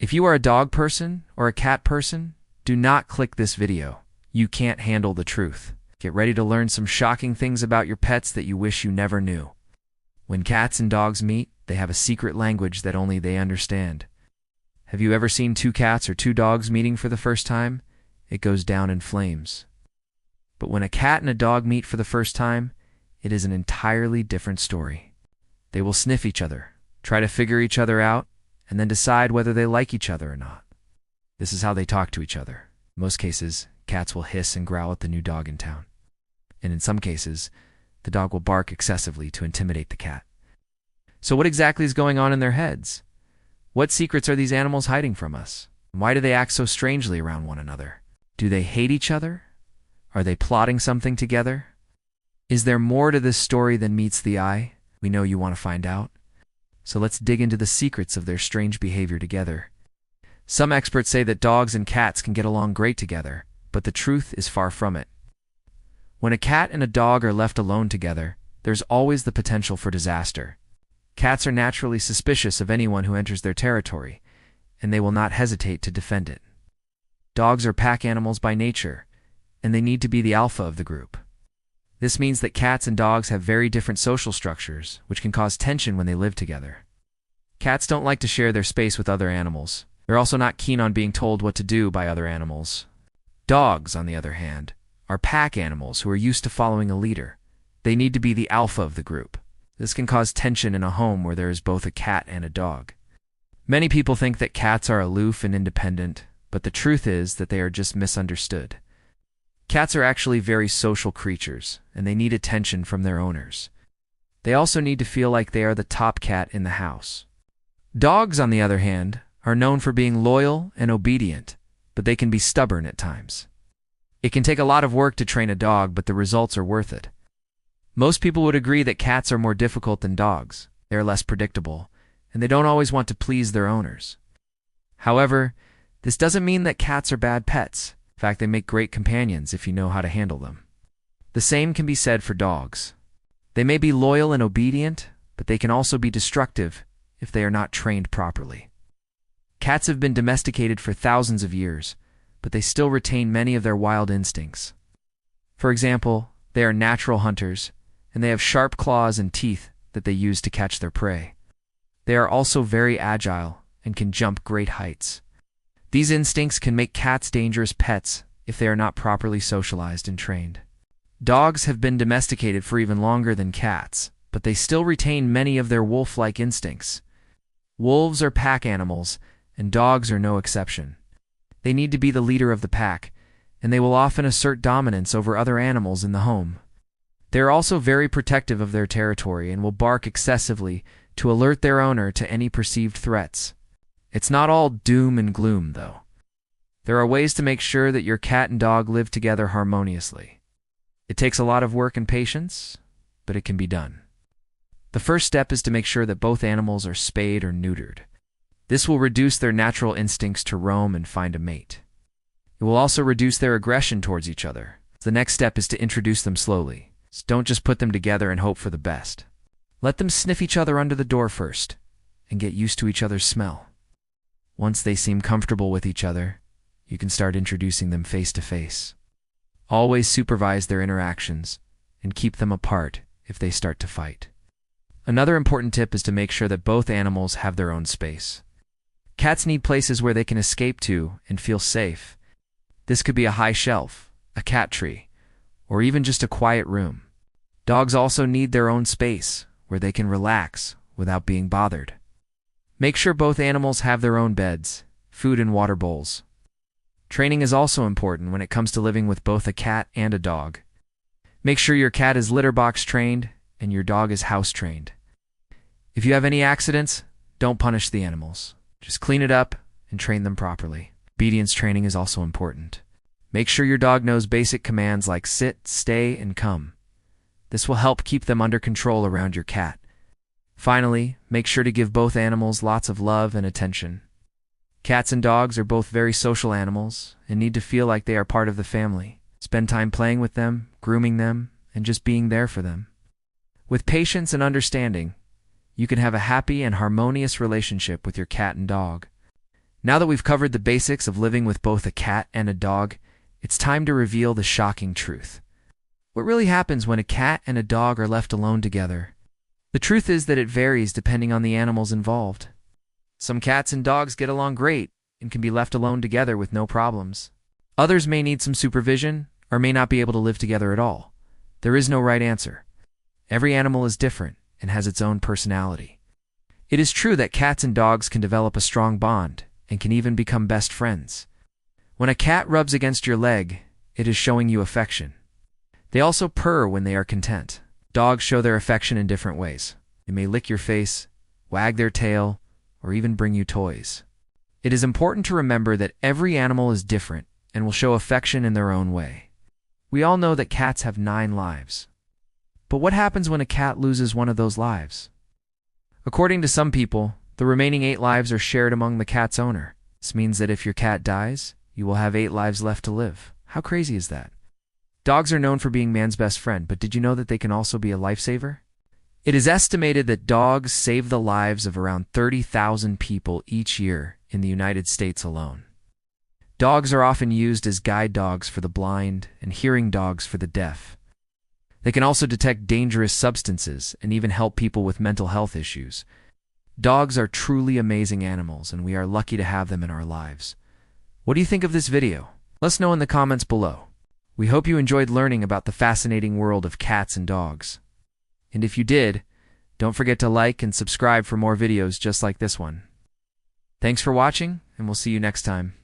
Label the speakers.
Speaker 1: If you are a dog person or a cat person, do not click this video. You can't handle the truth. Get ready to learn some shocking things about your pets that you wish you never knew. When cats and dogs meet, they have a secret language that only they understand. Have you ever seen two cats or two dogs meeting for the first time? It goes down in flames. But when a cat and a dog meet for the first time, it is an entirely different story. They will sniff each other, try to figure each other out, and then decide whether they like each other or not. This is how they talk to each other. In most cases, cats will hiss and growl at the new dog in town. And in some cases, the dog will bark excessively to intimidate the cat. So what exactly is going on in their heads? What secrets are these animals hiding from us? Why do they act so strangely around one another? Do they hate each other? Are they plotting something together? Is there more to this story than meets the eye? We know you want to find out. So let's dig into the secrets of their strange behavior together. Some experts say that dogs and cats can get along great together, but the truth is far from it. When a cat and a dog are left alone together, there's always the potential for disaster. Cats are naturally suspicious of anyone who enters their territory, and they will not hesitate to defend it. Dogs are pack animals by nature, and they need to be the alpha of the group. This means that cats and dogs have very different social structures, which can cause tension when they live together. Cats don't like to share their space with other animals. They're also not keen on being told what to do by other animals. Dogs, on the other hand, are pack animals who are used to following a leader. They need to be the alpha of the group. This can cause tension in a home where there is both a cat and a dog. Many people think that cats are aloof and independent, but the truth is that they are just misunderstood. Cats are actually very social creatures, and they need attention from their owners. They also need to feel like they are the top cat in the house. Dogs, on the other hand, are known for being loyal and obedient, but they can be stubborn at times. It can take a lot of work to train a dog, but the results are worth it. Most people would agree that cats are more difficult than dogs. They are less predictable, and they don't always want to please their owners. However, this doesn't mean that cats are bad pets. In fact, they make great companions if you know how to handle them. The same can be said for dogs. They may be loyal and obedient, but they can also be destructive if they are not trained properly. Cats have been domesticated for thousands of years, but they still retain many of their wild instincts. For example, they are natural hunters, and they have sharp claws and teeth that they use to catch their prey. They are also very agile and can jump great heights. These instincts can make cats dangerous pets if they are not properly socialized and trained. Dogs have been domesticated for even longer than cats, but they still retain many of their wolf-like instincts. Wolves are pack animals, and dogs are no exception. They need to be the leader of the pack, and they will often assert dominance over other animals in the home. They are also very protective of their territory and will bark excessively to alert their owner to any perceived threats. It's not all doom and gloom, though. There are ways to make sure that your cat and dog live together harmoniously. It takes a lot of work and patience, but it can be done. The first step is to make sure that both animals are spayed or neutered. This will reduce their natural instincts to roam and find a mate. It will also reduce their aggression towards each other. The next step is to introduce them slowly. So don't just put them together and hope for the best. Let them sniff each other under the door first and get used to each other's smell. Once they seem comfortable with each other, you can start introducing them face to face. Always supervise their interactions and keep them apart if they start to fight. Another important tip is to make sure that both animals have their own space. Cats need places where they can escape to and feel safe. This could be a high shelf, a cat tree, or even just a quiet room. Dogs also need their own space where they can relax without being bothered. Make sure both animals have their own beds, food and water bowls. Training is also important when it comes to living with both a cat and a dog. Make sure your cat is litter box trained and your dog is house trained. If you have any accidents, don't punish the animals. Just clean it up and train them properly. Obedience training is also important. Make sure your dog knows basic commands like sit, stay, and come. This will help keep them under control around your cat. Finally, make sure to give both animals lots of love and attention. Cats and dogs are both very social animals and need to feel like they are part of the family. Spend time playing with them, grooming them, and just being there for them. With patience and understanding, you can have a happy and harmonious relationship with your cat and dog. Now that we've covered the basics of living with both a cat and a dog, it's time to reveal the shocking truth. What really happens when a cat and a dog are left alone together? The truth is that it varies depending on the animals involved. Some cats and dogs get along great and can be left alone together with no problems. Others may need some supervision or may not be able to live together at all. There is no right answer. Every animal is different and has its own personality. It is true that cats and dogs can develop a strong bond and can even become best friends. When a cat rubs against your leg, it is showing you affection. They also purr when they are content. Dogs show their affection in different ways. They may lick your face, wag their tail, or even bring you toys. It is important to remember that every animal is different and will show affection in their own way. We all know that cats have 9 lives. But what happens when a cat loses one of those lives? According to some people, the remaining 8 lives are shared among the cat's owner. This means that if your cat dies, you will have 8 lives left to live. How crazy is that? Dogs are known for being man's best friend, but did you know that they can also be a lifesaver? It is estimated that dogs save the lives of around 30,000 people each year in the United States alone. Dogs are often used as guide dogs for the blind and hearing dogs for the deaf. They can also detect dangerous substances and even help people with mental health issues. Dogs are truly amazing animals, and we are lucky to have them in our lives. What do you think of this video? Let us know in the comments below. We hope you enjoyed learning about the fascinating world of cats and dogs. And if you did, don't forget to like and subscribe for more videos just like this one. Thanks for watching, and we'll see you next time.